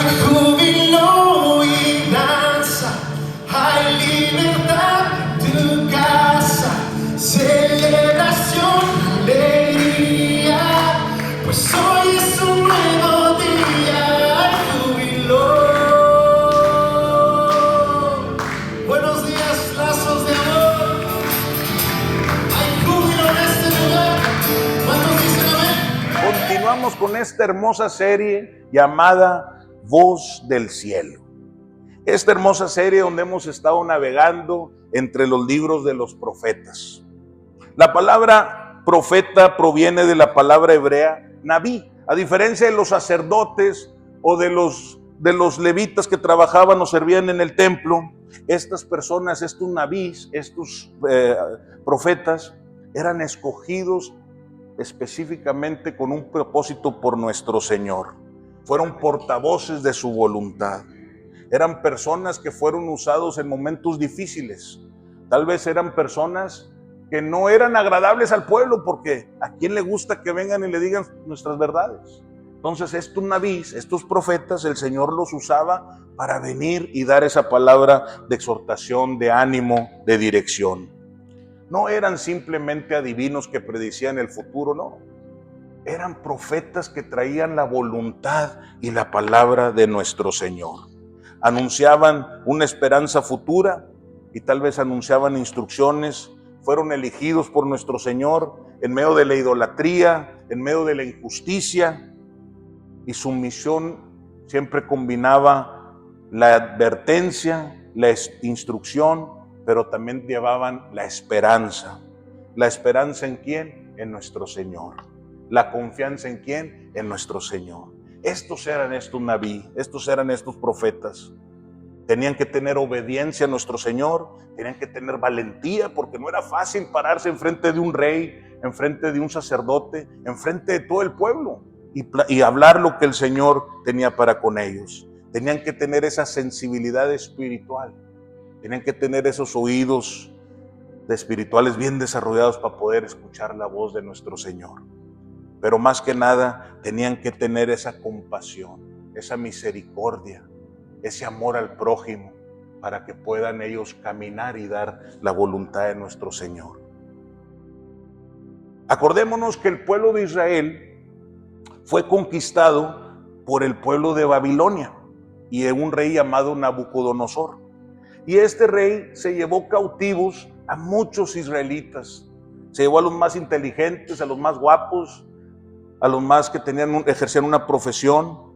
Hay júbilo y danza, hay libertad en tu casa, celebración, alegría, pues hoy es un nuevo día. Hay júbilo. Buenos días, lazos de amor. Hay júbilo en este lugar. ¿Cuántos dicen amén? Continuamos con esta hermosa serie llamada Voz del Cielo. Esta hermosa serie donde hemos estado navegando entre los libros de los profetas. La palabra profeta proviene de la palabra hebrea Nabí. A diferencia de los sacerdotes o de los levitas que trabajaban o servían en el templo, estas personas, estos nabís, estos profetas, eran escogidos específicamente con un propósito por nuestro Señor. Fueron portavoces de su voluntad. Eran personas que fueron usados en momentos difíciles. Tal vez eran personas que no eran agradables al pueblo, porque ¿a quién le gusta que vengan y le digan nuestras verdades? Entonces estos nabís, estos profetas, el Señor los usaba para venir y dar esa palabra de exhortación, de ánimo, de dirección. No eran simplemente adivinos que predicían el futuro, no. Eran profetas que traían la voluntad y la palabra de nuestro Señor. Anunciaban una esperanza futura y tal vez anunciaban instrucciones. Fueron elegidos por nuestro Señor en medio de la idolatría, en medio de la injusticia, y su misión siempre combinaba la advertencia, la instrucción, pero también llevaban la esperanza. ¿La esperanza en quién? En nuestro Señor. ¿La confianza en quién? En nuestro Señor. Estos eran estos nabí, estos eran estos profetas. Tenían que tener obediencia a nuestro Señor, tenían que tener valentía, porque no era fácil pararse enfrente de un rey, enfrente de un sacerdote, enfrente de todo el pueblo y hablar lo que el Señor tenía para con ellos. Tenían que tener esa sensibilidad espiritual, tenían que tener esos oídos espirituales bien desarrollados para poder escuchar la voz de nuestro Señor. Pero más que nada, tenían que tener esa compasión, esa misericordia, ese amor al prójimo, para que puedan ellos caminar y dar la voluntad de nuestro Señor. Acordémonos que el pueblo de Israel fue conquistado por el pueblo de Babilonia y de un rey llamado Nabucodonosor. Y este rey se llevó cautivos a muchos israelitas. Se llevó a los más inteligentes, a los más guapos, a los más que ejercían una profesión,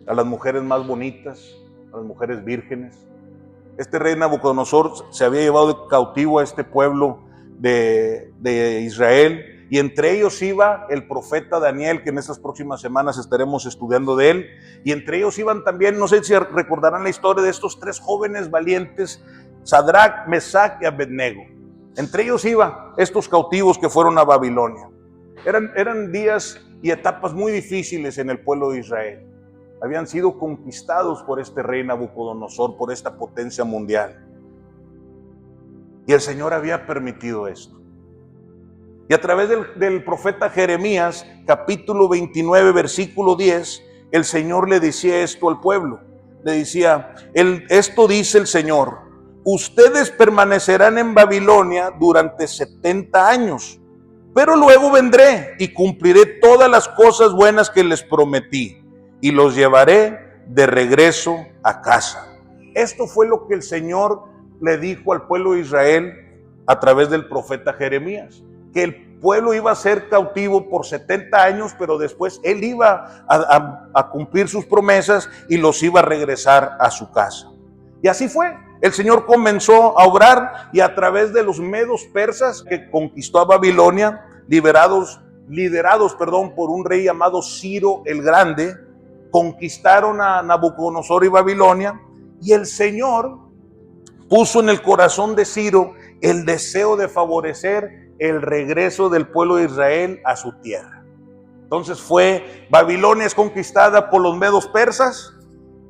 a las mujeres más bonitas, a las mujeres vírgenes. Este rey Nabucodonosor se había llevado de cautivo a este pueblo de Israel, y entre ellos iba el profeta Daniel, que en estas próximas semanas estaremos estudiando de él, y entre ellos iban también, no sé si recordarán la historia de estos tres jóvenes valientes, Sadrach, Mesach y Abednego. Entre ellos iban estos cautivos que fueron a Babilonia. Eran días y etapas muy difíciles en el pueblo de Israel. Habían sido conquistados por este rey Nabucodonosor, por esta potencia mundial. Y el Señor había permitido esto. Y a través del profeta Jeremías, capítulo 29, versículo 10, el Señor le decía esto al pueblo. Le decía, esto dice el Señor: ustedes permanecerán en Babilonia durante 70 años, pero luego vendré y cumpliré todas las cosas buenas que les prometí, y los llevaré de regreso a casa. Esto fue lo que el Señor le dijo al pueblo de Israel a través del profeta Jeremías, que el pueblo iba a ser cautivo por 70 años, pero después él iba a cumplir sus promesas y los iba a regresar a su casa. Y así fue. El Señor comenzó a obrar, y a través de los medos persas que conquistó a Babilonia, liderados por un rey llamado Ciro el Grande, conquistaron a Nabucodonosor y Babilonia, y el Señor puso en el corazón de Ciro el deseo de favorecer el regreso del pueblo de Israel a su tierra. Entonces Babilonia es conquistada por los medos persas,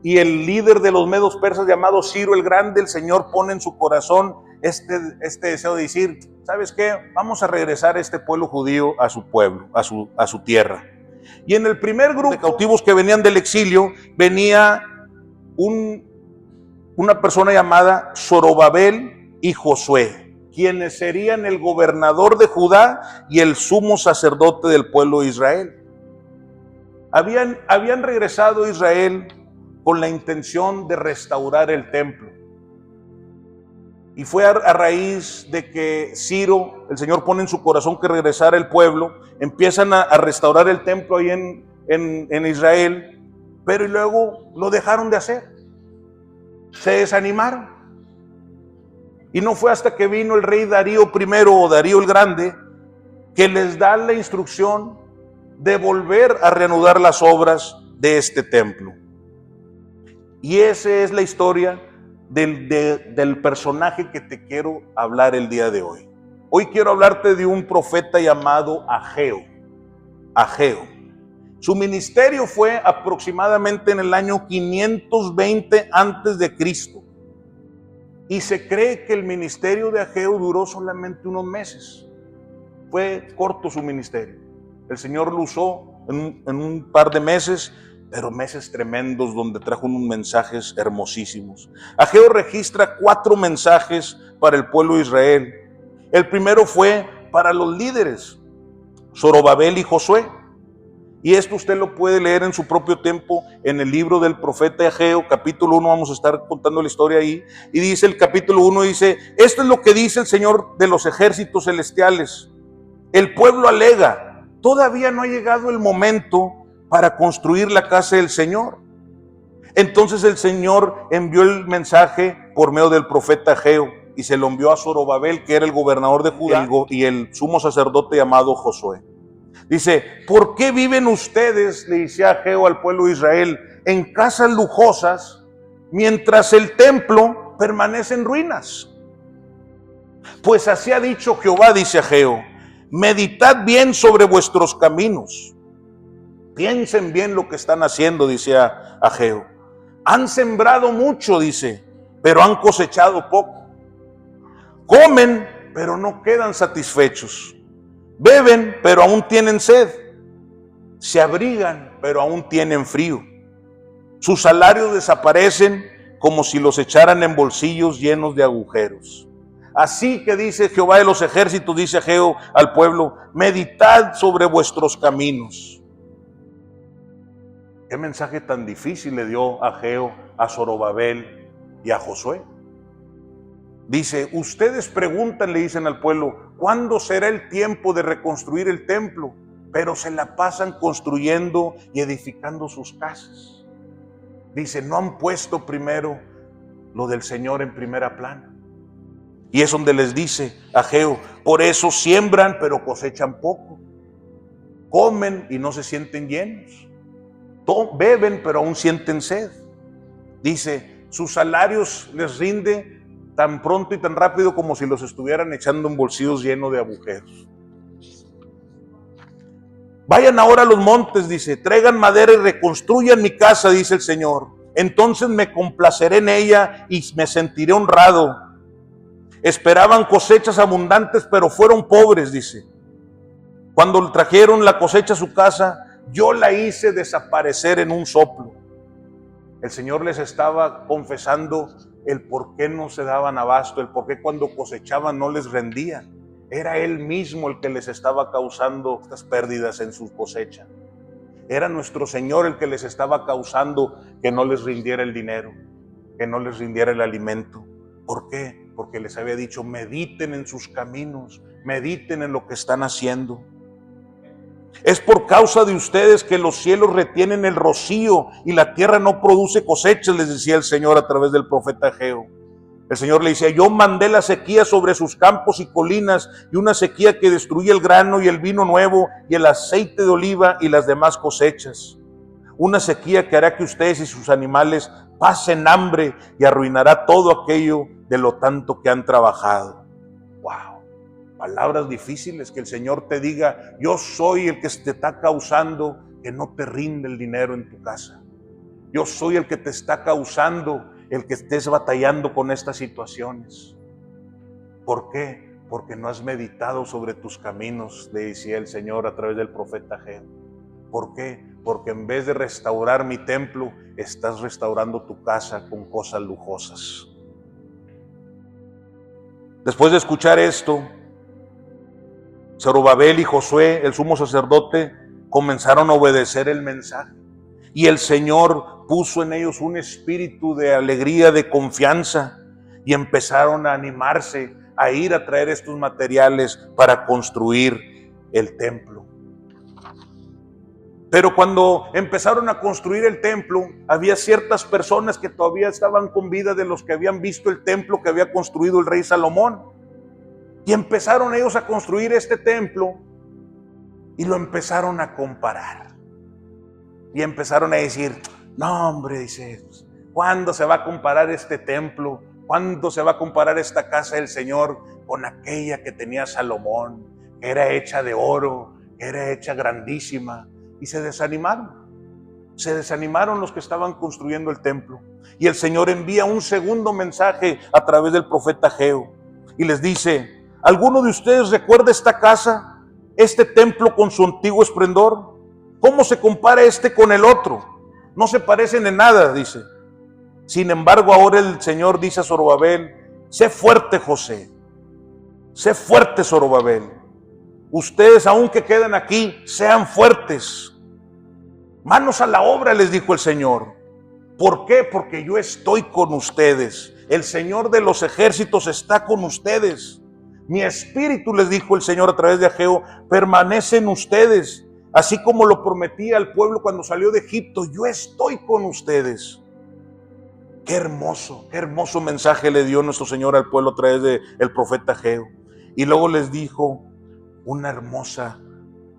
y el líder de los medos persas llamado Ciro el Grande, el Señor pone en su corazón este deseo de decir, ¿sabes qué? Vamos a regresar a este pueblo judío a su pueblo, a su tierra. Y en el primer grupo de cautivos que venían del exilio, venía una persona llamada Zorobabel y Josué, quienes serían el gobernador de Judá y el sumo sacerdote del pueblo de Israel. Habían regresado a Israel con la intención de restaurar el templo. Y fue a raíz de que Ciro, el Señor pone en su corazón que regresara el pueblo, empiezan a restaurar el templo ahí en Israel, pero luego lo dejaron de hacer. Se desanimaron. Y no fue hasta que vino el rey Darío I o Darío el Grande que les da la instrucción de volver a reanudar las obras de este templo. Y esa es la historia del personaje que te quiero hablar el día de hoy. Hoy quiero hablarte de un profeta llamado Ageo. Su ministerio fue aproximadamente en el año 520 antes de Cristo. Y se cree que el ministerio de Ageo duró solamente unos meses. Fue corto su ministerio. El Señor lo usó en un par de meses, pero meses tremendos donde trajo unos mensajes hermosísimos. Ageo registra 4 mensajes para el pueblo de Israel. El primero fue para los líderes, Zorobabel y Josué. Y esto usted lo puede leer en su propio tiempo en el libro del profeta Ageo, capítulo 1, vamos a estar contando la historia ahí. Y dice el capítulo 1, dice, esto es lo que dice el Señor de los ejércitos celestiales. El pueblo alega, todavía no ha llegado el momento para construir la casa del Señor. Entonces el Señor envió el mensaje por medio del profeta Ageo y se lo envió a Zorobabel, que era el gobernador de Judá, y el sumo sacerdote llamado Josué. Dice, ¿por qué viven ustedes, le dice Ageo al pueblo de Israel, en casas lujosas, mientras el templo permanece en ruinas? Pues así ha dicho Jehová, dice Ageo, meditad bien sobre vuestros caminos. Piensen bien lo que están haciendo, dice Ageo. Han sembrado mucho, dice, pero han cosechado poco. Comen, pero no quedan satisfechos. Beben, pero aún tienen sed. Se abrigan, pero aún tienen frío. Sus salarios desaparecen como si los echaran en bolsillos llenos de agujeros. Así que dice Jehová de los ejércitos, dice Ageo al pueblo, meditad sobre vuestros caminos. ¿Qué mensaje tan difícil le dio Ageo a Zorobabel y a Josué? Dice, ustedes preguntan, le dicen al pueblo, ¿cuándo será el tiempo de reconstruir el templo? Pero se la pasan construyendo y edificando sus casas. Dice, no han puesto primero lo del Señor en primera plana. Y es donde les dice Ageo, por eso siembran pero cosechan poco. Comen y no se sienten llenos. Beben pero aún sienten sed. Dice, sus salarios les rinde tan pronto y tan rápido como si los estuvieran echando en bolsillos llenos de agujeros. Vayan ahora a los montes, dice, traigan madera y reconstruyan mi casa, dice el Señor. Entonces me complaceré en ella y me sentiré honrado. Esperaban cosechas abundantes, pero fueron pobres, dice. Cuando trajeron la cosecha a su casa, yo la hice desaparecer en un soplo. El Señor les estaba confesando el por qué no se daban abasto, el por qué cuando cosechaban no les rendía. Era Él mismo el que les estaba causando estas pérdidas en su cosecha. Era nuestro Señor el que les estaba causando que no les rindiera el dinero, que no les rindiera el alimento. ¿Por qué? Porque les había dicho, mediten en sus caminos, mediten en lo que están haciendo. Es por causa de ustedes que los cielos retienen el rocío y la tierra no produce cosechas, les decía el Señor a través del profeta Ageo. El Señor le decía, yo mandé la sequía sobre sus campos y colinas, y una sequía que destruye el grano y el vino nuevo y el aceite de oliva y las demás cosechas. Una sequía que hará que ustedes y sus animales pasen hambre y arruinará todo aquello de lo tanto que han trabajado. Wow. Palabras difíciles, que el Señor te diga, yo soy el que te está causando que no te rinde el dinero en tu casa. Yo soy el que te está causando el que estés batallando con estas situaciones. ¿Por qué? Porque no has meditado sobre tus caminos, le decía el Señor a través del profeta Ageo. ¿Por qué? Porque en vez de restaurar mi templo, estás restaurando tu casa con cosas lujosas. Después de escuchar esto, Zorobabel y Josué, el sumo sacerdote, comenzaron a obedecer el mensaje. Y el Señor puso en ellos un espíritu de alegría, de confianza, y empezaron a animarse a ir a traer estos materiales para construir el templo. Pero cuando empezaron a construir el templo, había ciertas personas que todavía estaban con vida de los que habían visto el templo que había construido el rey Salomón. Y empezaron ellos a construir este templo y lo empezaron a comparar. Y empezaron a decir, no hombre, dice, ¿cuándo se va a comparar este templo? ¿Cuándo se va a comparar esta casa del Señor con aquella que tenía Salomón? Que era hecha de oro, que era hecha grandísima. Y se desanimaron. Se desanimaron los que estaban construyendo el templo. Y el Señor envía un segundo mensaje a través del profeta Ageo. Y les dice, ¿alguno de ustedes recuerda esta casa, este templo con su antiguo esplendor? ¿Cómo se compara este con el otro? No se parecen en nada, dice. Sin embargo, ahora el Señor dice a Zorobabel, sé fuerte, José. Sé fuerte, Zorobabel. Ustedes, aunque quedan aquí, sean fuertes. Manos a la obra, les dijo el Señor. ¿Por qué? Porque yo estoy con ustedes. El Señor de los ejércitos está con ustedes. Mi espíritu, les dijo el Señor a través de Ageo, permanece en ustedes. Así como lo prometí al pueblo cuando salió de Egipto, yo estoy con ustedes. Qué hermoso mensaje le dio nuestro Señor al pueblo a través del profeta Ageo. Y luego les dijo una hermosa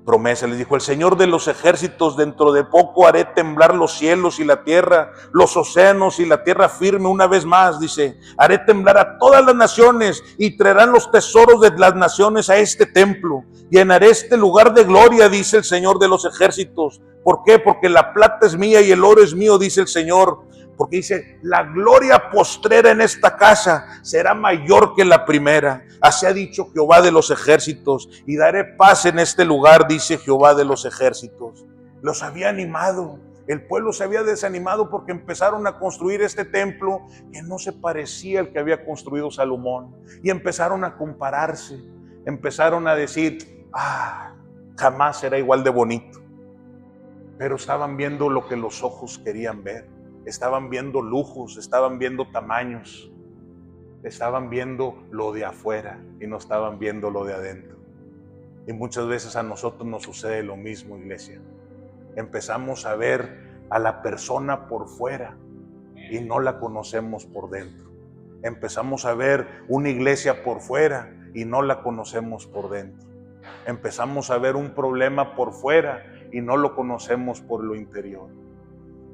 promesa. Les dijo, el Señor de los ejércitos, dentro de poco haré temblar los cielos y la tierra, los océanos y la tierra firme una vez más, dice, haré temblar a todas las naciones y traerán los tesoros de las naciones a este templo. Llenaré este lugar de gloria, dice el Señor de los ejércitos. ¿Por qué? Porque la plata es mía y el oro es mío, dice el Señor. Porque dice, la gloria postrera en esta casa será mayor que la primera. Así ha dicho Jehová de los ejércitos. Y daré paz en este lugar, dice Jehová de los ejércitos. Los había animado. El pueblo se había desanimado porque empezaron a construir este templo que no se parecía al que había construido Salomón. Y empezaron a compararse. Empezaron a decir, jamás será igual de bonito. Pero estaban viendo lo que los ojos querían ver. Estaban viendo lujos, estaban viendo tamaños, estaban viendo lo de afuera y no estaban viendo lo de adentro. Y muchas veces a nosotros nos sucede lo mismo, iglesia. Empezamos a ver a la persona por fuera y no la conocemos por dentro. Empezamos a ver una iglesia por fuera y no la conocemos por dentro. Empezamos a ver un problema por fuera y no lo conocemos por lo interior.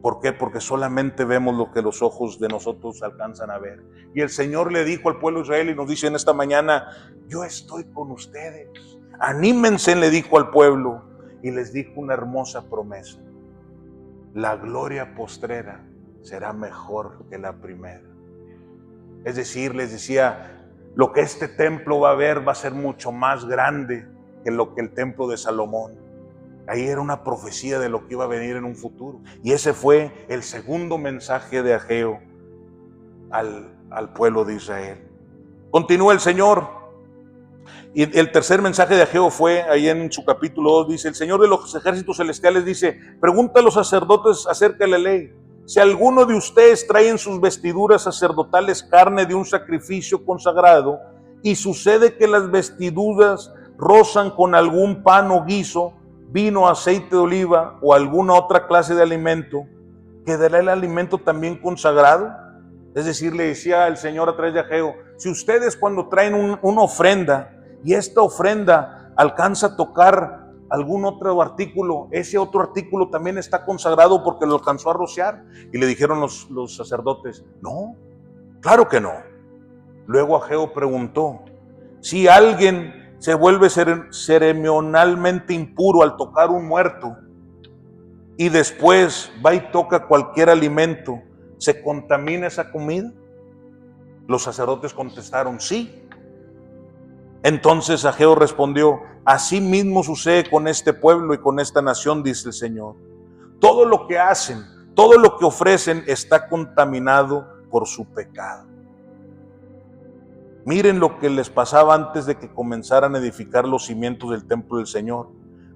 ¿Por qué? Porque solamente vemos lo que los ojos de nosotros alcanzan a ver. Y el Señor le dijo al pueblo de Israel y nos dice en esta mañana, yo estoy con ustedes. Anímense, le dijo al pueblo. Y les dijo una hermosa promesa. La gloria postrera será mejor que la primera. Es decir, les decía, lo que este templo va a ver va a ser mucho más grande que lo que el templo de Salomón. Ahí era una profecía de lo que iba a venir en un futuro. Y ese fue el segundo mensaje de Ageo al pueblo de Israel. Continúa el Señor. Y el tercer mensaje de Ageo fue, ahí en su capítulo 2, dice, el Señor de los ejércitos celestiales dice, pregunta a los sacerdotes acerca de la ley. Si alguno de ustedes trae en sus vestiduras sacerdotales carne de un sacrificio consagrado, y sucede que las vestiduras rozan con algún pan o guiso, vino, aceite de oliva o alguna otra clase de alimento, ¿quedará el alimento también consagrado? Es decir, le decía el Señor a través de Ageo, si ustedes cuando traen una ofrenda y esta ofrenda alcanza a tocar algún otro artículo, ese otro artículo también está consagrado porque lo alcanzó a rociar. Y le dijeron los sacerdotes, no, claro que no. Luego Ageo preguntó, si alguien se vuelve ceremonialmente impuro al tocar un muerto y después va y toca cualquier alimento, ¿se contamina esa comida? Los sacerdotes contestaron, sí. Entonces Ageo respondió: así mismo sucede con este pueblo y con esta nación, dice el Señor. Todo lo que hacen, todo lo que ofrecen está contaminado por su pecado. Miren lo que les pasaba antes de que comenzaran a edificar los cimientos del templo del Señor.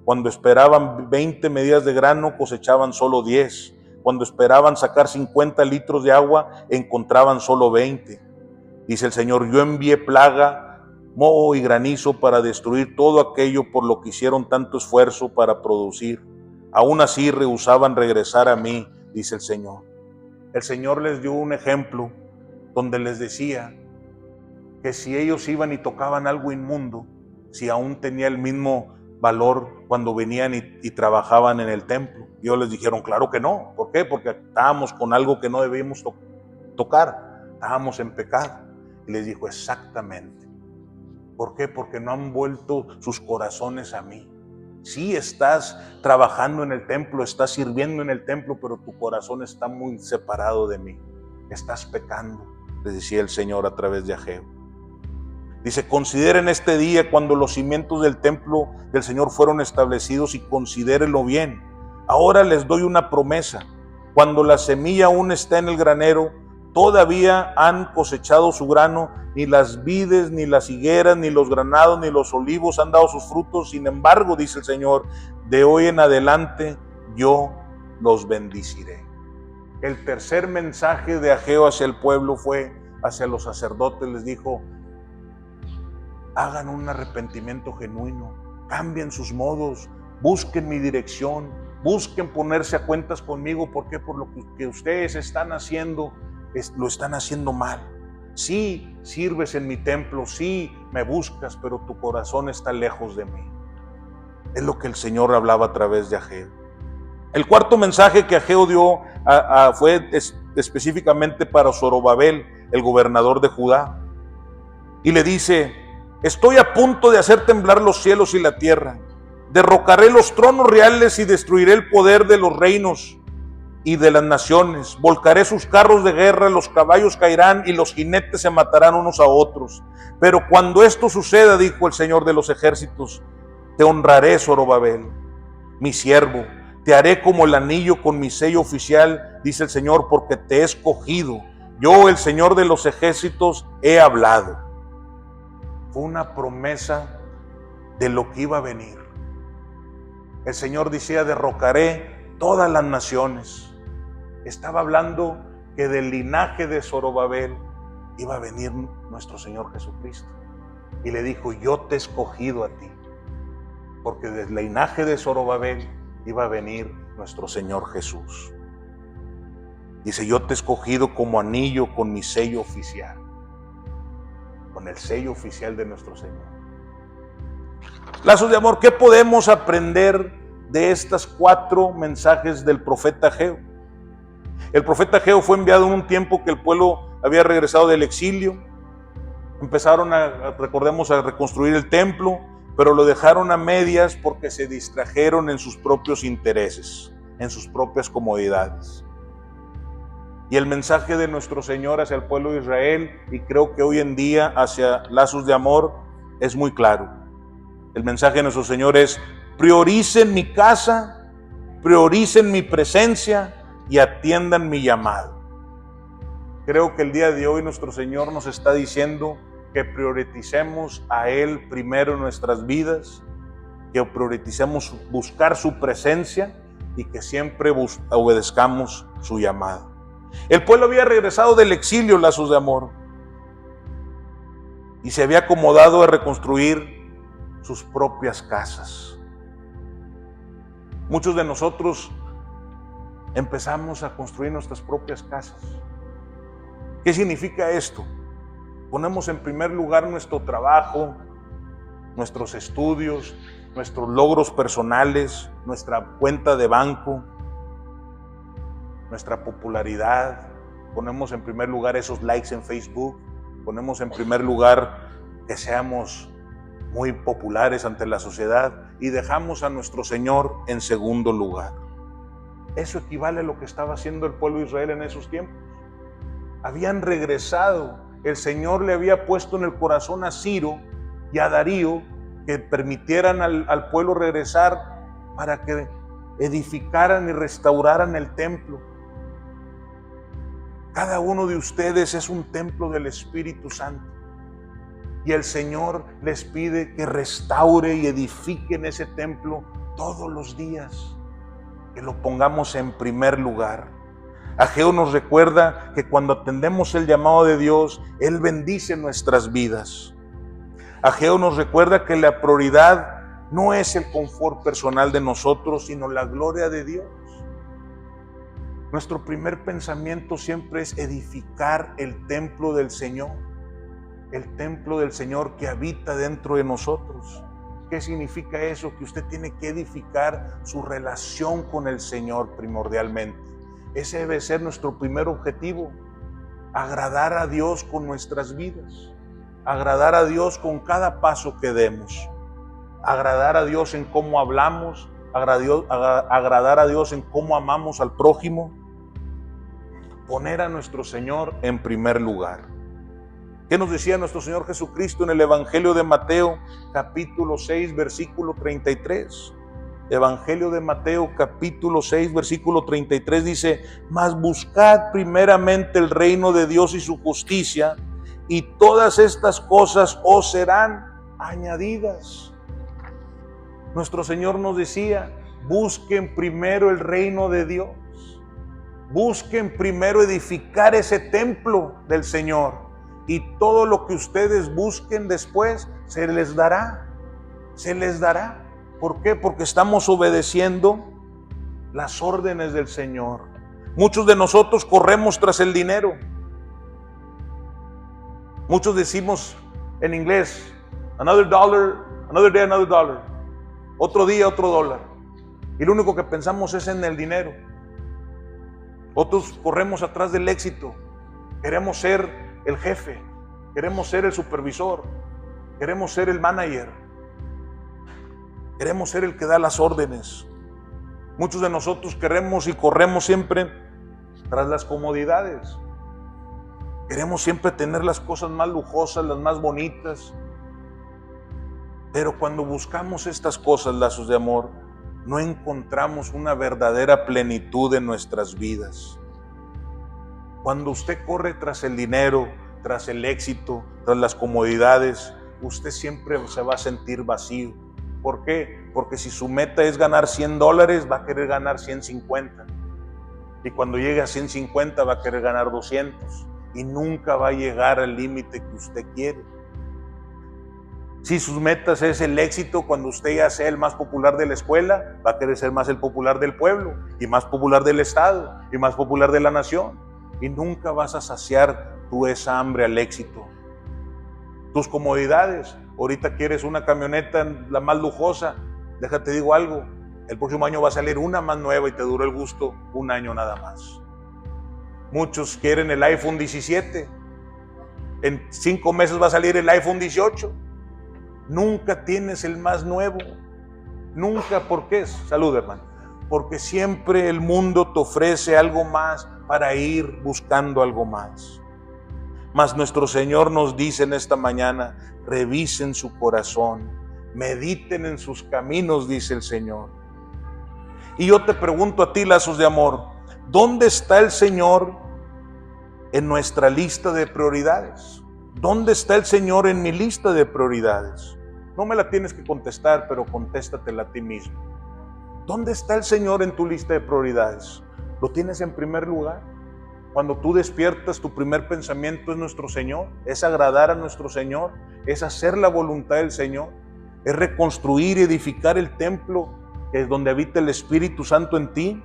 Cuando esperaban 20 medidas de grano, cosechaban solo 10. Cuando esperaban sacar 50 litros de agua, encontraban solo 20. Dice el Señor: yo envié plaga, moho y granizo para destruir todo aquello por lo que hicieron tanto esfuerzo para producir. Aún así rehusaban regresar a mí, dice el Señor. El Señor les dio un ejemplo donde les decía que si ellos iban y tocaban algo inmundo, si aún tenía el mismo valor cuando venían y trabajaban en el templo. Y ellos les dijeron: claro que no. ¿Por qué? Porque estábamos con algo que no debíamos tocar, estábamos en pecado. Y les dijo: exactamente. ¿Por qué? Porque no han vuelto sus corazones a mí. Sí, estás trabajando en el templo, estás sirviendo en el templo, pero tu corazón está muy separado de mí. Estás pecando, les decía el Señor a través de Ageo. Dice: consideren este día cuando los cimientos del templo del Señor fueron establecidos y considérenlo bien. Ahora les doy una promesa. Cuando la semilla aún está en el granero, todavía han cosechado su grano, ni las vides, ni las higueras, ni los granados, ni los olivos han dado sus frutos. Sin embargo, dice el Señor, de hoy en adelante yo los bendiciré. El tercer mensaje de Ageo hacia el pueblo fue hacia los sacerdotes. Les dijo: hagan un arrepentimiento genuino, cambien sus modos, busquen mi dirección, busquen ponerse a cuentas conmigo. ¿Por qué? Por lo que ustedes están haciendo, lo están haciendo mal. Sí, sirves en mi templo, sí, me buscas, pero tu corazón está lejos de mí. Es lo que el Señor hablaba a través de Ageo. El cuarto mensaje que Ageo dio fue específicamente para Zorobabel, el gobernador de Judá. Y le dice: estoy a punto de hacer temblar los cielos y la tierra. Derrocaré los tronos reales y destruiré el poder de los reinos y de las naciones. Volcaré sus carros de guerra, los caballos caerán y los jinetes se matarán unos a otros. Pero cuando esto suceda, dijo el Señor de los ejércitos, te honraré, Zorobabel, mi siervo. Te haré como el anillo con mi sello oficial, dice el Señor, porque te he escogido. Yo, el Señor de los ejércitos, he hablado. Fue una promesa de lo que iba a venir. El Señor decía: derrocaré todas las naciones. Estaba hablando que del linaje de Zorobabel iba a venir nuestro Señor Jesucristo. Y le dijo: yo te he escogido a ti, porque del linaje de Zorobabel iba a venir nuestro Señor Jesús. Dice: yo te he escogido como anillo con mi sello oficial, con el sello oficial de nuestro Señor. Lazos de amor, ¿qué podemos aprender de estos 4 mensajes del profeta Ageo? El profeta Ageo fue enviado en un tiempo que el pueblo había regresado del exilio. Empezaron recordemos, a reconstruir el templo, pero lo dejaron a medias porque se distrajeron en sus propios intereses, en sus propias comodidades. Y el mensaje de nuestro Señor hacia el pueblo de Israel, y creo que hoy en día hacia Lazos de Amor, es muy claro. El mensaje de nuestro Señor es: prioricen mi casa, prioricen mi presencia y atiendan mi llamado. Creo que el día de hoy nuestro Señor nos está diciendo que prioricemos a Él primero en nuestras vidas, que prioricemos buscar su presencia y que siempre obedezcamos su llamado. El pueblo había regresado del exilio, Lazos de Amor, y se había acomodado a reconstruir sus propias casas. Muchos de nosotros empezamos a construir nuestras propias casas. ¿Qué significa esto? Ponemos en primer lugar nuestro trabajo, nuestros estudios, nuestros logros personales, nuestra cuenta de banco, nuestra popularidad. Ponemos en primer lugar esos likes en Facebook. Ponemos en primer lugar que seamos muy populares ante la sociedad y dejamos a nuestro Señor en segundo lugar. Eso equivale a lo que estaba haciendo el pueblo de Israel en esos tiempos. Habían regresado, el Señor le había puesto en el corazón a Ciro y a Darío que permitieran al pueblo regresar para que edificaran y restauraran el templo. Cada uno de ustedes es un templo del Espíritu Santo. Y el Señor les pide que restaure y edifiquen ese templo todos los días. Que lo pongamos en primer lugar. Ageo nos recuerda que cuando atendemos el llamado de Dios, Él bendice nuestras vidas. Ageo nos recuerda que la prioridad no es el confort personal de nosotros, sino la gloria de Dios. Nuestro primer pensamiento siempre es edificar el templo del Señor. El templo del Señor que habita dentro de nosotros. ¿Qué significa eso? Que usted tiene que edificar su relación con el Señor primordialmente. Ese debe ser nuestro primer objetivo. Agradar a Dios con nuestras vidas. Agradar a Dios con cada paso que demos. Agradar a Dios en cómo hablamos. Agradar a Dios en cómo amamos al prójimo. Poner a nuestro Señor en primer lugar. ¿Qué nos decía nuestro Señor Jesucristo en el Evangelio de Mateo, capítulo 6, versículo 33? Evangelio de Mateo, capítulo 6, versículo 33 dice: mas buscad primeramente el reino de Dios y su justicia, y todas estas cosas os serán añadidas. Nuestro Señor nos decía: busquen primero el reino de Dios. Busquen primero edificar ese templo del Señor. Y todo lo que ustedes busquen después se les dará. Se les dará. ¿Por qué? Porque estamos obedeciendo las órdenes del Señor. Muchos de nosotros corremos tras el dinero. Muchos decimos en inglés: another dollar, another day, another dollar. Otro día, otro dólar. Y lo único que pensamos es en el dinero. Otros corremos atrás del éxito. Queremos ser el jefe, queremos ser el supervisor, queremos ser el manager, queremos ser el que da las órdenes. Muchos de nosotros queremos y corremos siempre tras las comodidades. Queremos siempre tener las cosas más lujosas, las más bonitas. Pero cuando buscamos estas cosas, lazos de amor, no encontramos una verdadera plenitud en nuestras vidas. Cuando usted corre tras el dinero, tras el éxito, tras las comodidades, usted siempre se va a sentir vacío. ¿Por qué? Porque si su meta es ganar $100, va a querer ganar 150. Y cuando llegue a 150 va a querer ganar 200. Y nunca va a llegar al límite que usted quiere. Si sus metas es el éxito, cuando usted ya sea el más popular de la escuela, va a querer ser más el popular del pueblo, y más popular del estado, y más popular de la nación. Y nunca vas a saciar tú esa hambre al éxito. Tus comodidades, ahorita quieres una camioneta la más lujosa, déjate digo algo, el próximo año va a salir una más nueva y te duró el gusto un año nada más. Muchos quieren el iPhone 17, en 5 meses va a salir el iPhone 18. Nunca tienes el más nuevo, nunca. ¿Por qué? Salud, hermano. Porque siempre el mundo te ofrece algo más para ir buscando algo más. Mas nuestro Señor nos dice en esta mañana: revisen su corazón, mediten en sus caminos, dice el Señor. Y yo te pregunto a ti, lazos de amor, ¿dónde está el Señor en nuestra lista de prioridades? ¿Dónde está el Señor en mi lista de prioridades? No me la tienes que contestar, pero contéstatela a ti mismo. ¿Dónde está el Señor en tu lista de prioridades? ¿Lo tienes en primer lugar? Cuando tú despiertas, tu primer pensamiento es nuestro Señor, es agradar a nuestro Señor, es hacer la voluntad del Señor, es reconstruir y edificar el templo que es donde habita el Espíritu Santo en ti.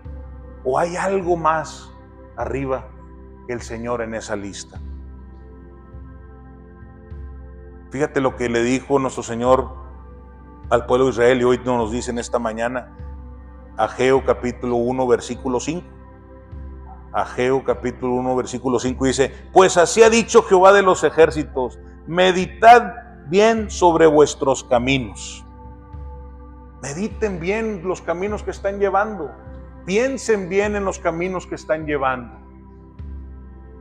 ¿O hay algo más arriba que el Señor en esa lista? Fíjate lo que le dijo nuestro Señor al pueblo de Israel y hoy nos dice en esta mañana. Ageo capítulo 1 versículo 5. Ageo capítulo 1 versículo 5 dice: pues así ha dicho Jehová de los ejércitos, meditad bien sobre vuestros caminos. Mediten bien los caminos que están llevando. Piensen bien en los caminos que están llevando.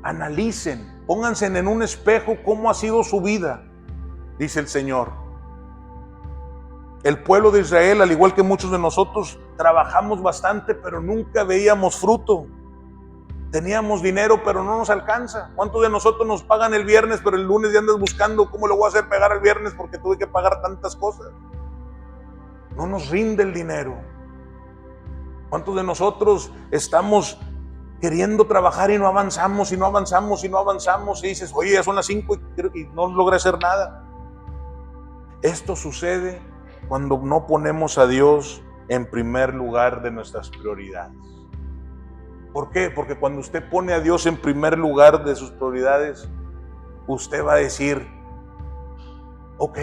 Analicen, pónganse en un espejo cómo ha sido su vida, dice el Señor. El pueblo de Israel, al igual que muchos de nosotros, trabajamos bastante, pero nunca veíamos fruto. Teníamos dinero, pero no nos alcanza. ¿Cuántos de nosotros nos pagan el viernes, pero el lunes ya andas buscando cómo lo voy a hacer pagar el viernes porque tuve que pagar tantas cosas? No nos rinde el dinero. ¿Cuántos de nosotros estamos queriendo trabajar y no avanzamos, y no avanzamos, y no avanzamos? Y dices, oye, ya son las 5 y no logré hacer nada. Esto sucede cuando no ponemos a Dios en primer lugar de nuestras prioridades. ¿Por qué? Porque cuando usted pone a Dios en primer lugar de sus prioridades, usted va a decir, ok,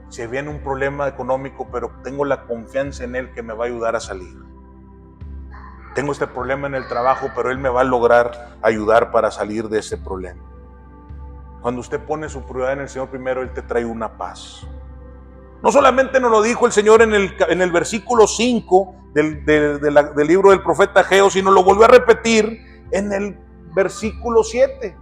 se viene un problema económico, pero tengo la confianza en Él que me va a ayudar a salir. Tengo este problema en el trabajo, pero Él me va a lograr ayudar para salir de ese problema. Cuando usted pone su prioridad en el Señor primero, Él te trae una paz. No solamente nos lo dijo el Señor en el versículo 5 del libro del profeta Ageo, sino lo volvió a repetir en el versículo 7.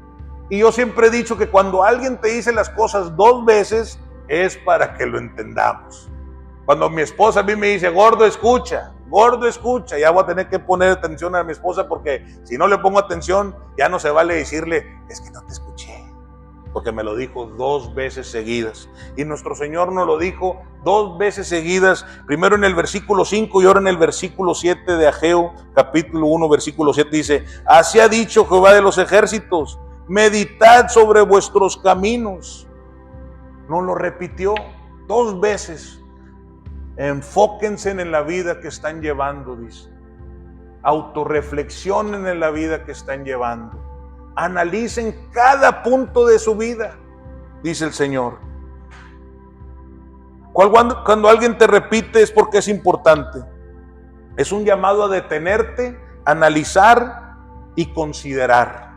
Y yo siempre he dicho que cuando alguien te dice las cosas 2 veces, es para que lo entendamos. Cuando mi esposa a mí me dice, gordo escucha, ya voy a tener que poner atención a mi esposa, porque si no le pongo atención, ya no se vale decirle, es que no te escuché, porque me lo dijo 2 veces seguidas. Y nuestro Señor nos lo dijo 2 veces seguidas, primero en el versículo 5 y ahora en el versículo 7 de Ageo, capítulo 1, versículo 7, dice, así ha dicho Jehová de los ejércitos, meditad sobre vuestros caminos. Nos lo repitió 2 veces. Enfóquense en la vida que están llevando, dice. Autorreflexionen en la vida que están llevando. Analicen cada punto de su vida, dice el Señor. Cuando alguien te repite es porque es importante. Es un llamado a detenerte, analizar y considerar.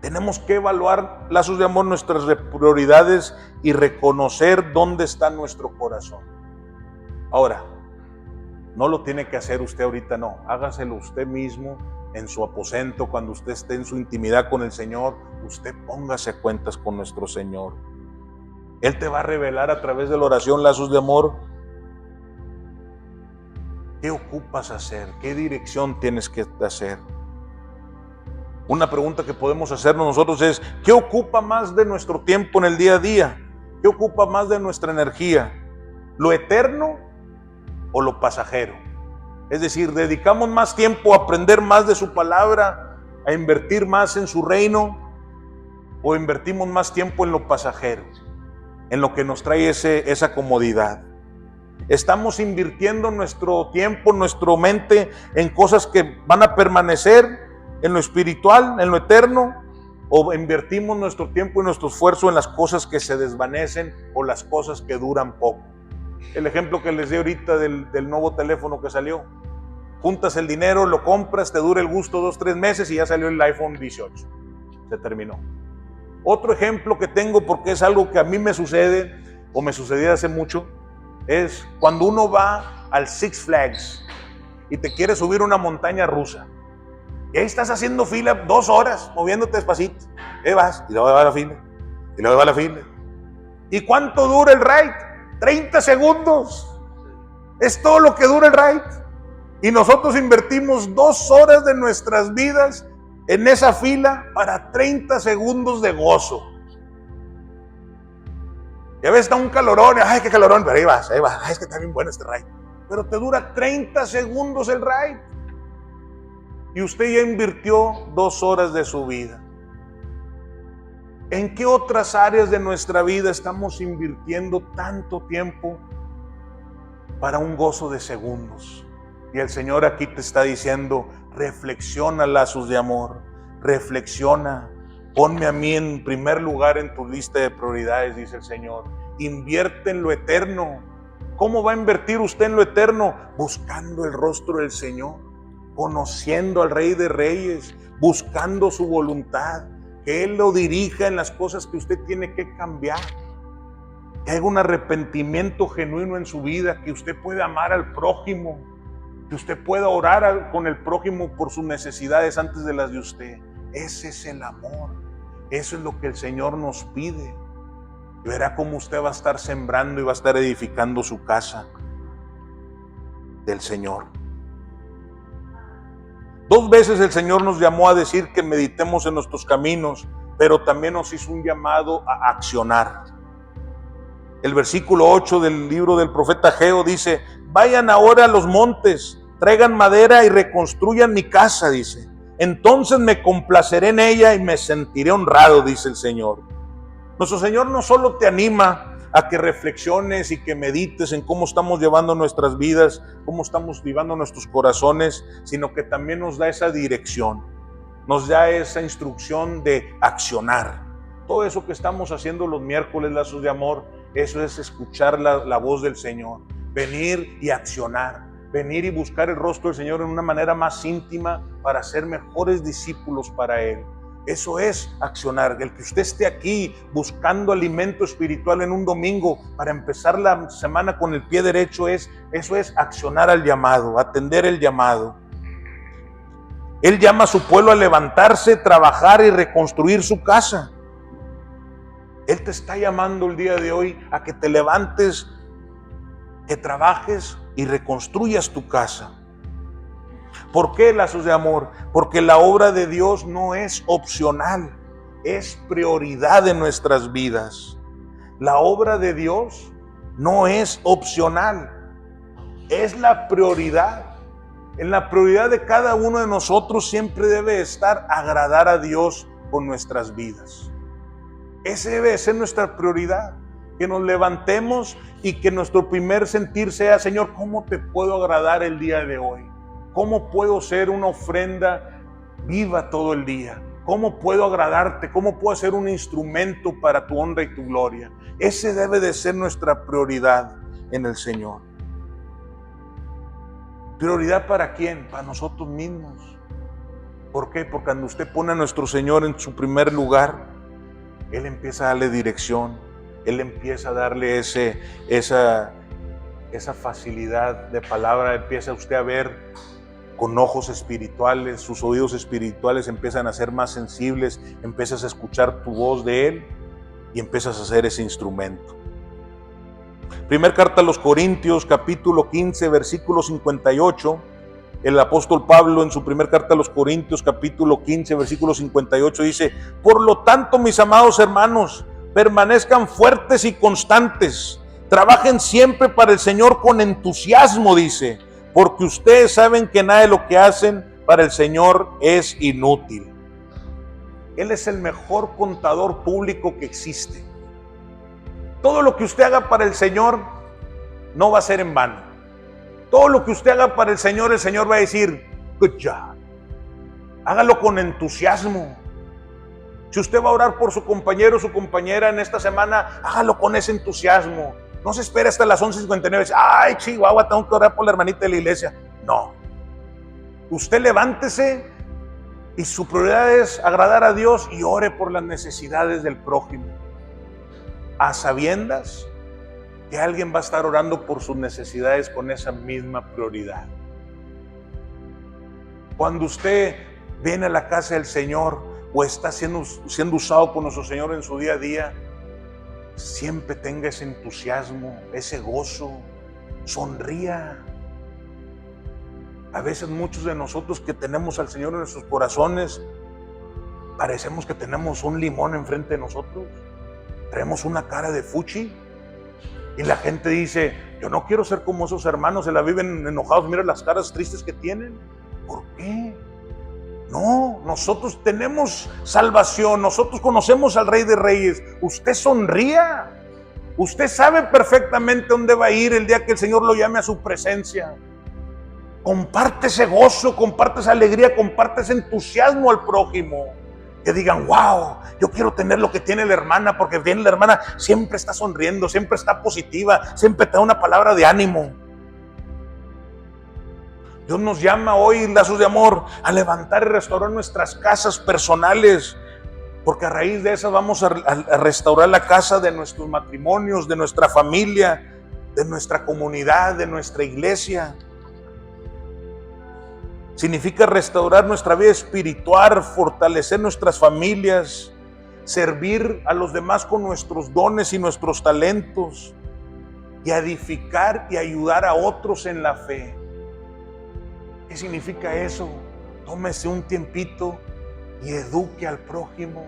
Tenemos que evaluar, lazos de amor, nuestras prioridades y reconocer dónde está nuestro corazón. Ahora, no lo tiene que hacer usted ahorita, no. Hágaselo usted mismo en su aposento, cuando usted esté en su intimidad con el Señor. Usted póngase a cuentas con nuestro Señor. Él te va a revelar a través de la oración, lazos de amor, qué ocupas hacer, qué dirección tienes que hacer. Una pregunta que podemos hacernos nosotros es, ¿qué ocupa más de nuestro tiempo en el día a día? ¿Qué ocupa más de nuestra energía? ¿Lo eterno o lo pasajero? Es decir, ¿dedicamos más tiempo a aprender más de su palabra, a invertir más en su reino, o invertimos más tiempo en lo pasajero, en lo que nos trae esa comodidad? ¿Estamos invirtiendo nuestro tiempo, nuestra mente en cosas que van a permanecer, en lo espiritual, en lo eterno, o invertimos nuestro tiempo y nuestro esfuerzo en las cosas que se desvanecen o las cosas que duran poco? El ejemplo que les di ahorita del nuevo teléfono que salió. Juntas el dinero, lo compras, te dura el gusto 2-3 meses y ya salió el iPhone 18. Se terminó. Otro ejemplo que tengo, porque es algo que a mí me sucede, o me sucedía hace mucho, es cuando uno va al Six Flags y te quiere subir una montaña rusa. Y ahí estás haciendo fila 2 horas, moviéndote despacito. Ahí vas, y luego va la fila, y luego va la fila. ¿Y cuánto dura el ride? 30 segundos. Es todo lo que dura el ride. Y nosotros invertimos 2 horas de nuestras vidas en esa fila para 30 segundos de gozo. Ya ves, está un calorón, ay, qué calorón, pero ahí vas, ay, es que está bien bueno este ride. Pero te dura 30 segundos el ride. Y usted ya invirtió 2 horas de su vida. ¿En qué otras áreas de nuestra vida estamos invirtiendo tanto tiempo para un gozo de segundos? Y el Señor aquí te está diciendo, reflexiona, lazos de amor, reflexiona, ponme a mí en primer lugar en tu lista de prioridades, dice el Señor. Invierte en lo eterno. ¿Cómo va a invertir usted en lo eterno? Buscando el rostro del Señor, conociendo al Rey de Reyes, buscando su voluntad, que Él lo dirija en las cosas que usted tiene que cambiar, que haya un arrepentimiento genuino en su vida, que usted pueda amar al prójimo, que usted pueda orar con el prójimo por sus necesidades antes de las de usted. Ese es el amor, eso es lo que el Señor nos pide. y verá cómo usted va a estar sembrando y va a estar edificando su casa del Señor. 2 veces el Señor nos llamó a decir que meditemos en nuestros caminos, pero también nos hizo un llamado a accionar. El versículo 8 del libro del profeta Ageo dice: vayan ahora a los montes, traigan madera y reconstruyan mi casa, dice. Entonces me complaceré en ella y me sentiré honrado, dice el Señor. Nuestro Señor no solo te anima a que reflexiones y que medites en cómo estamos llevando nuestras vidas, cómo estamos llevando nuestros corazones, sino que también nos da esa dirección, nos da esa instrucción de accionar. Todo eso que estamos haciendo los miércoles, lazos de amor, eso es escuchar la voz del Señor, venir y accionar, venir y buscar el rostro del Señor en una manera más íntima para ser mejores discípulos para Él. Eso es accionar. El que usted esté aquí buscando alimento espiritual en un domingo para empezar la semana con el pie derecho, eso es accionar al llamado, atender el llamado. Él llama a su pueblo a levantarse, trabajar y reconstruir su casa. Él te está llamando el día de hoy a que te levantes, que trabajes y reconstruyas tu casa. ¿Por qué, lazos de amor? Porque la obra de Dios no es opcional, es prioridad en nuestras vidas. La obra de Dios no es opcional, es la prioridad. En la prioridad de cada uno de nosotros siempre debe estar agradar a Dios con nuestras vidas. Ese debe ser nuestra prioridad, que nos levantemos y que nuestro primer sentir sea: Señor, ¿cómo te puedo agradar el día de hoy? ¿Cómo puedo ser una ofrenda viva todo el día? ¿Cómo puedo agradarte? ¿Cómo puedo ser un instrumento para tu honra y tu gloria? Ese debe de ser nuestra prioridad en el Señor. ¿Prioridad para quién? Para nosotros mismos. ¿Por qué? Porque cuando usted pone a nuestro Señor en su primer lugar, Él empieza a darle dirección, Él empieza a darle esa facilidad de palabra, empieza usted a ver con ojos espirituales, sus oídos espirituales empiezan a ser más sensibles, empiezas a escuchar tu voz de Él y empiezas a ser ese instrumento. Primer carta a los Corintios, capítulo 15, versículo 58, el apóstol Pablo en su primer carta a los Corintios, capítulo 15, versículo 58 dice: por lo tanto, mis amados hermanos, permanezcan fuertes y constantes, trabajen siempre para el Señor con entusiasmo, dice, porque ustedes saben que nada de lo que hacen para el Señor es inútil. Él es el mejor contador público que existe. Todo lo que usted haga para el Señor no va a ser en vano. Todo lo que usted haga para el Señor va a decir: good job. Hágalo con entusiasmo. Si usted va a orar por su compañero o su compañera en esta semana, hágalo con ese entusiasmo. No se espere hasta las 11:59 y dice: ay, chihuahua, tengo que orar por la hermanita de la iglesia. No. Usted levántese y su prioridad es agradar a Dios y ore por las necesidades del prójimo, a sabiendas que alguien va a estar orando por sus necesidades con esa misma prioridad. Cuando usted viene a la casa del Señor o está siendo usado por nuestro Señor en su día a día, siempre tenga ese entusiasmo, ese gozo, sonría. A veces muchos de nosotros que tenemos al Señor en nuestros corazones, parecemos que tenemos un limón enfrente de nosotros, traemos una cara de fuchi y la gente dice: yo no quiero ser como esos hermanos, se la viven enojados, mira las caras tristes que tienen. ¿Por qué? No, nosotros tenemos salvación, nosotros conocemos al Rey de Reyes. Usted sonría, usted sabe perfectamente dónde va a ir el día que el Señor lo llame a su presencia. Comparte ese gozo, comparte esa alegría, comparte ese entusiasmo al prójimo. Que digan: wow, yo quiero tener lo que tiene la hermana, porque tiene la hermana, siempre está sonriendo, siempre está positiva, siempre te da una palabra de ánimo. Dios nos llama hoy, lazos de amor, a levantar y restaurar nuestras casas personales, porque a raíz de esas vamos a restaurar la casa de nuestros matrimonios, de nuestra familia, de nuestra comunidad, de nuestra iglesia. Significa restaurar nuestra vida espiritual, fortalecer nuestras familias, servir a los demás con nuestros dones y nuestros talentos y edificar y ayudar a otros en la fe. ¿Qué significa eso? Tómese un tiempito y eduque al prójimo.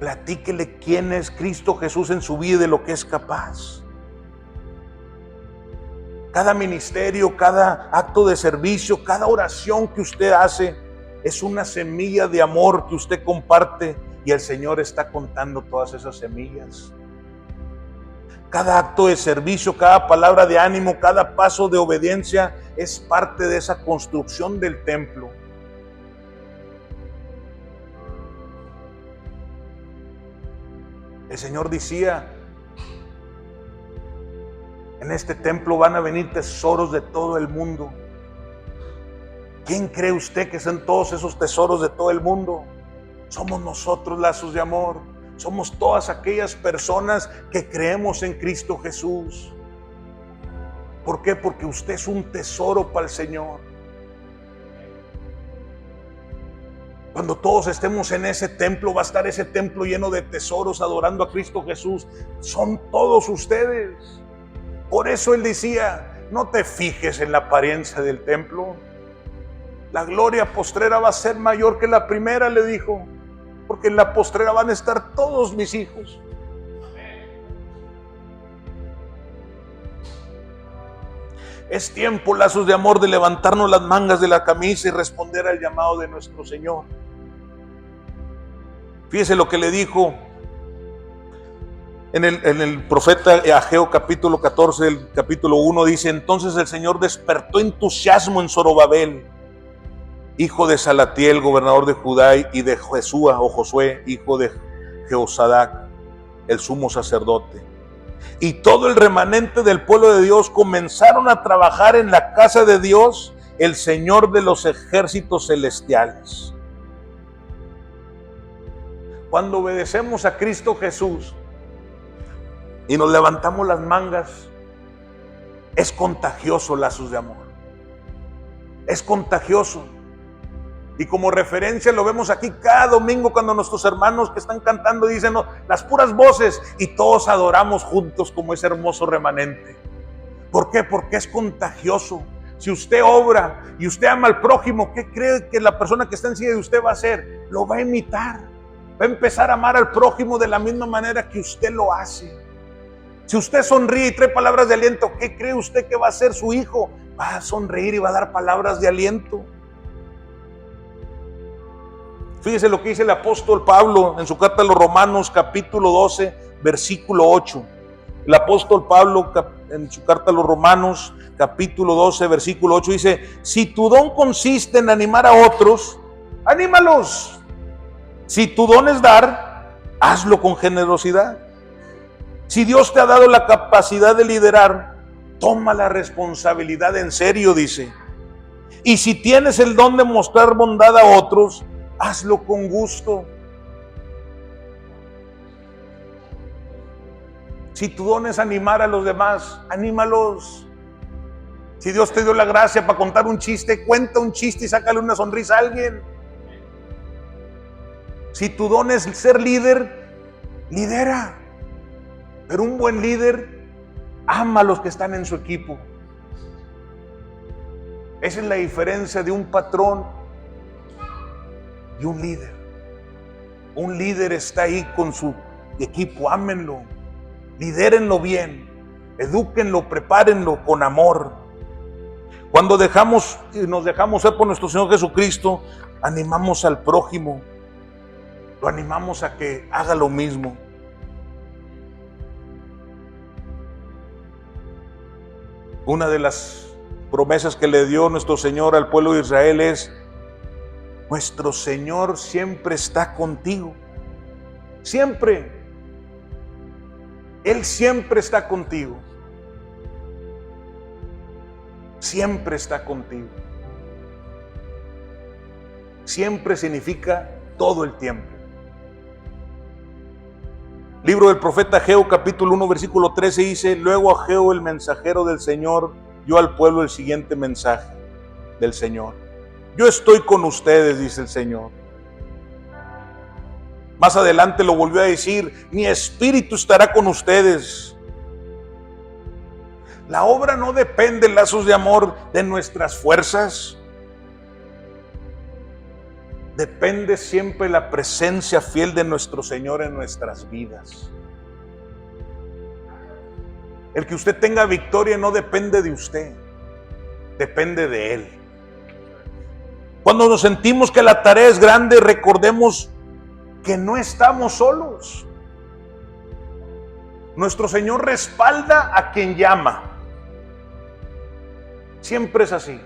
Platíquele quién es Cristo Jesús en su vida y de lo que es capaz. Cada ministerio, cada acto de servicio, cada oración que usted hace es una semilla de amor que usted comparte y el Señor está contando todas esas semillas. Cada acto de servicio, cada palabra de ánimo, cada paso de obediencia es parte de esa construcción del templo. El Señor decía, en este templo van a venir tesoros de todo el mundo. ¿Quién cree usted que son todos esos tesoros de todo el mundo? Somos nosotros, lazos de amor. Somos todas aquellas personas que creemos en Cristo Jesús. ¿Por qué? Porque usted es un tesoro para el Señor. Cuando todos estemos en ese templo, va a estar ese templo lleno de tesoros adorando a Cristo Jesús. Son todos ustedes. Por eso Él decía, no te fijes en la apariencia del templo. La gloria postrera va a ser mayor que la primera, le dijo, porque en la postrera van a estar todos mis hijos. Es tiempo, lazos de amor, de levantarnos las mangas de la camisa y responder al llamado de nuestro Señor. Fíjese lo que le dijo en el profeta Ageo capítulo 14, el capítulo 1, dice, entonces el Señor despertó entusiasmo en Zorobabel, hijo de Salatiel, gobernador de Judá, y de Jesúa o Josué, hijo de Jehosadac, el sumo sacerdote. Y todo el remanente del pueblo de Dios comenzaron a trabajar en la casa de Dios, el Señor de los ejércitos celestiales. Cuando obedecemos a Cristo Jesús y nos levantamos las mangas, es contagioso, lazos de amor. Es contagioso. Y como referencia lo vemos aquí cada domingo cuando nuestros hermanos que están cantando dicen las puras voces y todos adoramos juntos como ese hermoso remanente. ¿Por qué? Porque es contagioso. Si usted obra y usted ama al prójimo, ¿qué cree que la persona que está encima de usted va a hacer? Lo va a imitar. Va a empezar a amar al prójimo de la misma manera que usted lo hace. Si usted sonríe y trae palabras de aliento, ¿qué cree usted que va a hacer su hijo? Va a sonreír y va a dar palabras de aliento. Fíjese lo que dice el apóstol Pablo en su carta a los Romanos, capítulo 12, versículo 8. El apóstol Pablo en su carta a los Romanos, capítulo 12, versículo 8, dice, si tu don consiste en animar a otros, anímalos. Si tu don es dar, hazlo con generosidad. Si Dios te ha dado la capacidad de liderar, toma la responsabilidad en serio, dice. Y si tienes el don de mostrar bondad a otros, hazlo con gusto. Si tu don es animar a los demás, anímalos. Si Dios te dio la gracia para contar un chiste, cuenta un chiste y sácale una sonrisa a alguien. Si tu don es ser líder, lidera. Pero un buen líder ama a los que están en su equipo. Esa es la diferencia de un patrón y un líder. Un líder está ahí con su equipo, ámenlo, lidérenlo bien, edúquenlo, prepárenlo con amor. Cuando nos dejamos ser por nuestro Señor Jesucristo, animamos al prójimo, lo animamos a que haga lo mismo. Una de las promesas que le dio nuestro Señor al pueblo de Israel es: nuestro Señor siempre está contigo. Siempre. Él siempre está contigo. Siempre está contigo. Siempre significa todo el tiempo. Libro del profeta Ageo, capítulo 1, versículo 13 dice: luego Ageo, el mensajero del Señor, dio al pueblo el siguiente mensaje del Señor. Yo estoy con ustedes, dice el Señor. Más adelante lo volvió a decir: mi espíritu estará con ustedes. La obra no depende, lazos de amor, de nuestras fuerzas. Depende siempre la presencia fiel de nuestro Señor en nuestras vidas. El que usted tenga victoria no depende de usted, depende de Él. Cuando nos sentimos que la tarea es grande, recordemos que no estamos solos. Nuestro Señor respalda a quien llama. Siempre es así.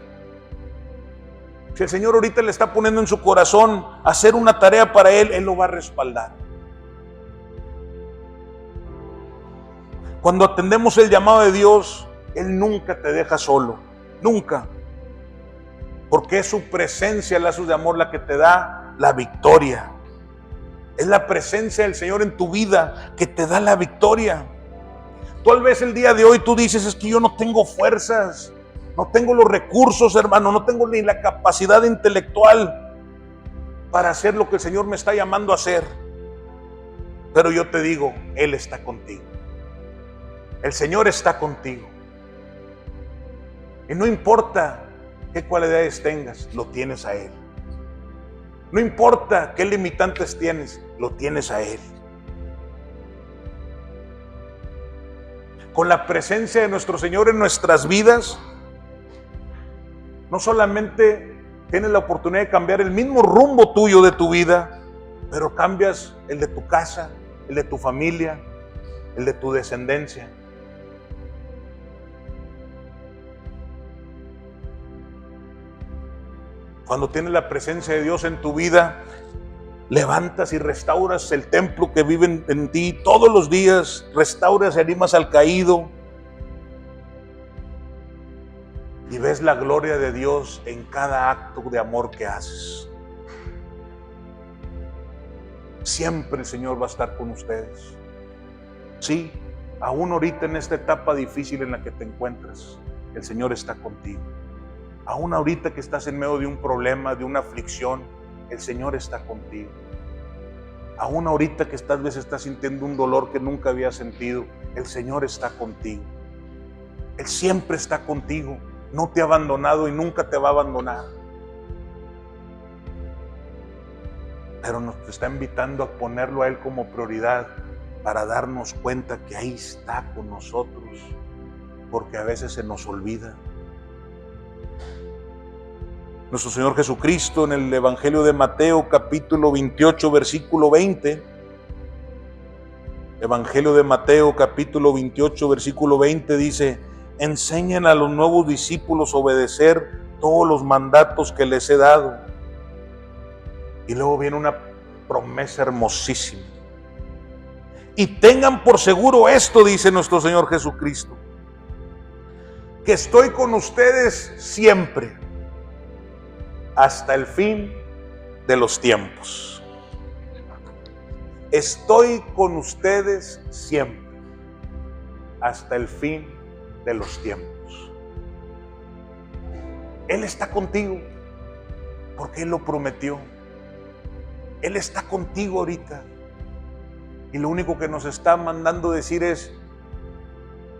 Si el Señor ahorita le está poniendo en su corazón hacer una tarea para Él, Él lo va a respaldar. Cuando atendemos el llamado de Dios, Él nunca te deja solo, nunca. Porque es su presencia, lazos de amor, la que te da la victoria. Es la presencia del Señor en tu vida que te da la victoria. Tal vez el día de hoy tú dices: es que yo no tengo fuerzas, no tengo los recursos, hermano, no tengo ni la capacidad intelectual para hacer lo que el Señor me está llamando a hacer. Pero yo te digo, Él está contigo. El Señor está contigo. Y no importa qué cualidades tengas, lo tienes a Él. No importa qué limitantes tienes, lo tienes a Él. Con la presencia de nuestro Señor en nuestras vidas, no solamente tienes la oportunidad de cambiar el mismo rumbo tuyo de tu vida, pero cambias el de tu casa, el de tu familia, el de tu descendencia. Cuando tienes la presencia de Dios en tu vida, levantas y restauras el templo que vive en ti todos los días, restauras y animas al caído, y ves la gloria de Dios en cada acto de amor que haces. Siempre el Señor va a estar con ustedes. Sí, aún ahorita en esta etapa difícil en la que te encuentras, el Señor está contigo. Aún ahorita que estás en medio de un problema, de una aflicción, el Señor está contigo. Aún ahorita que tal vez estás sintiendo un dolor que nunca habías sentido, el Señor está contigo. Él siempre está contigo, no te ha abandonado y nunca te va a abandonar. Pero nos está invitando a ponerlo a Él como prioridad para darnos cuenta que ahí está con nosotros, porque a veces se nos olvida. Nuestro Señor Jesucristo en el Evangelio de Mateo capítulo 28 versículo 20, Evangelio de Mateo capítulo 28 versículo 20 dice: enseñen a los nuevos discípulos a obedecer todos los mandatos que les he dado. Y luego viene una promesa hermosísima. Y tengan por seguro esto, dice nuestro Señor Jesucristo, que estoy con ustedes siempre, hasta el fin de los tiempos. Estoy con ustedes siempre, hasta el fin de los tiempos. Él está contigo, porque Él lo prometió. Él está contigo ahorita. Y lo único que nos está mandando decir es: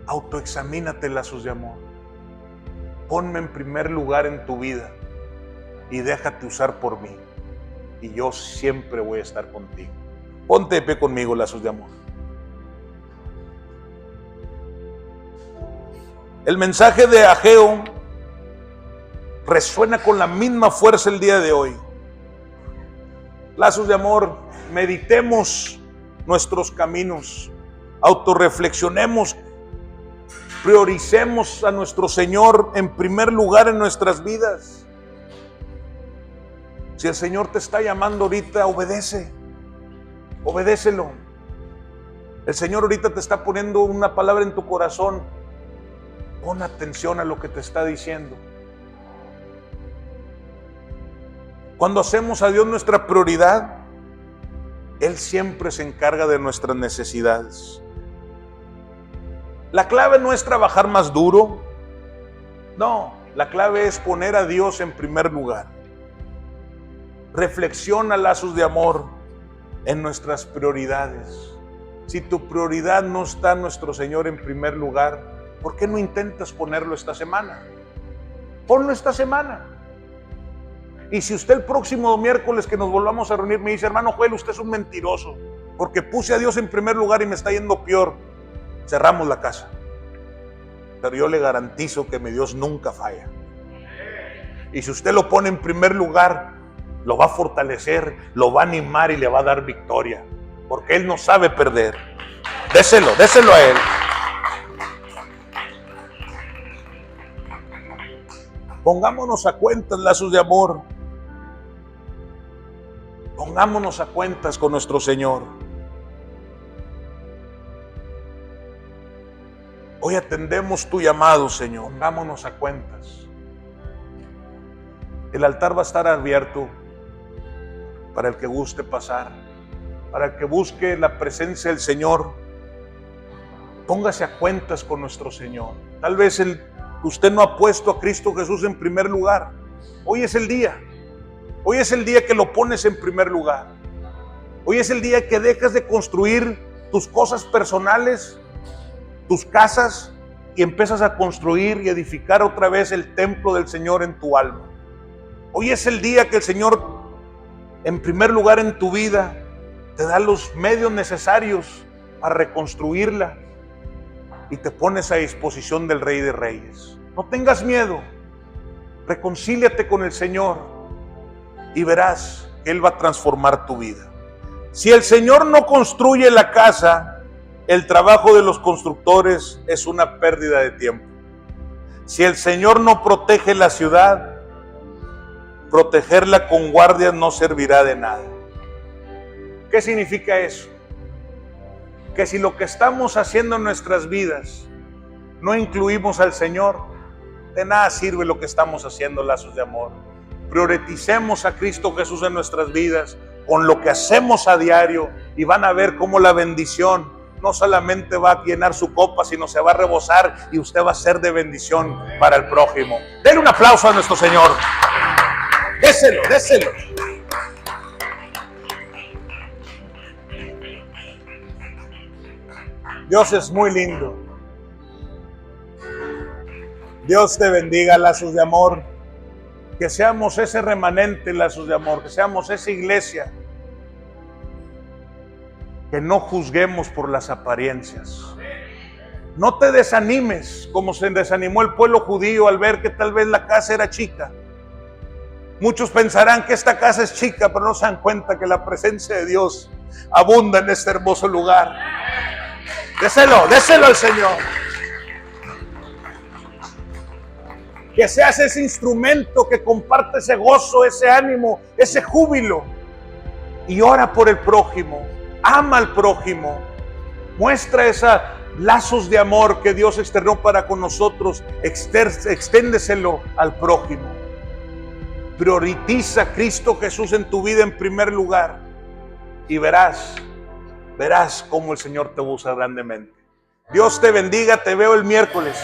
autoexamínate, lazos de amor. Ponme en primer lugar en tu vida y déjate usar por mí, y yo siempre voy a estar contigo. Ponte de pie conmigo, lazos de amor. El mensaje de Ageo resuena con la misma fuerza el día de hoy. Lazos de amor, meditemos nuestros caminos, autorreflexionemos, prioricemos a nuestro Señor en primer lugar en nuestras vidas. Si el Señor te está llamando ahorita, obedécelo. El Señor ahorita te está poniendo una palabra en tu corazón. Pon atención a lo que te está diciendo. Cuando hacemos a Dios nuestra prioridad, Él siempre se encarga de nuestras necesidades. La clave no es trabajar más duro. No, la clave es poner a Dios en primer lugar. Reflexiona, lazos de amor. en nuestras prioridades. Si tu prioridad no está nuestro Señor en primer lugar, ¿por qué no intentas ponerlo esta semana? Ponlo esta semana. Y si usted el próximo miércoles que nos volvamos a reunir me dice, hermano Joel, usted es un mentiroso, porque puse a Dios en primer lugar y me está yendo peor, cerramos la casa. Pero yo le garantizo que mi Dios nunca falla. Y si usted lo pone en primer lugar, lo va a fortalecer, lo va a animar y le va a dar victoria. Porque Él no sabe perder. Déselo a Él. Pongámonos a cuentas, lazos de amor. Pongámonos a cuentas con nuestro Señor. Hoy atendemos tu llamado, Señor. Pongámonos a cuentas. El altar va a estar abierto para el que guste pasar, para el que busque la presencia del Señor. Póngase a cuentas con nuestro Señor. Tal vez usted no ha puesto a Cristo Jesús en primer lugar. Hoy es el día. Hoy es el día que lo pones en primer lugar. Hoy es el día que dejas de construir tus cosas personales, tus casas, y empiezas a construir y edificar otra vez el templo del Señor en tu alma. Hoy es el día que el Señor, en primer lugar en tu vida, te da los medios necesarios para reconstruirla y te pones a disposición del Rey de Reyes. No tengas miedo, reconcíliate con el Señor y verás que Él va a transformar tu vida. Si el Señor no construye la casa, el trabajo de los constructores es una pérdida de tiempo. Si el Señor no protege la ciudad, protegerla con guardias no servirá de nada. ¿Qué significa eso? Que si lo que estamos haciendo en nuestras vidas no incluimos al Señor, de nada sirve lo que estamos haciendo, lazos de amor. Prioricemos a Cristo Jesús en nuestras vidas con lo que hacemos a diario y van a ver cómo la bendición no solamente va a llenar su copa, sino se va a rebosar y usted va a ser de bendición para el prójimo. Denle un aplauso a nuestro Señor. Déselo. Dios es muy lindo. Dios te bendiga, lazos de amor. Que seamos ese remanente, lazos de amor. Que seamos esa iglesia. Que no juzguemos por las apariencias. No te desanimes como se desanimó el pueblo judío al ver que tal vez la casa era chica. Muchos pensarán que esta casa es chica, pero no se dan cuenta que la presencia de Dios abunda en este hermoso lugar. Déselo al Señor. Que seas ese instrumento que comparte ese gozo, ese ánimo, ese júbilo. Y ora por el prójimo. Ama al prójimo. Muestra esos lazos de amor que Dios externó para con nosotros. Exténdeselo al prójimo. Prioritiza a Cristo Jesús en tu vida en primer lugar. Y verás cómo el Señor te usa grandemente. Dios te bendiga, te veo el miércoles.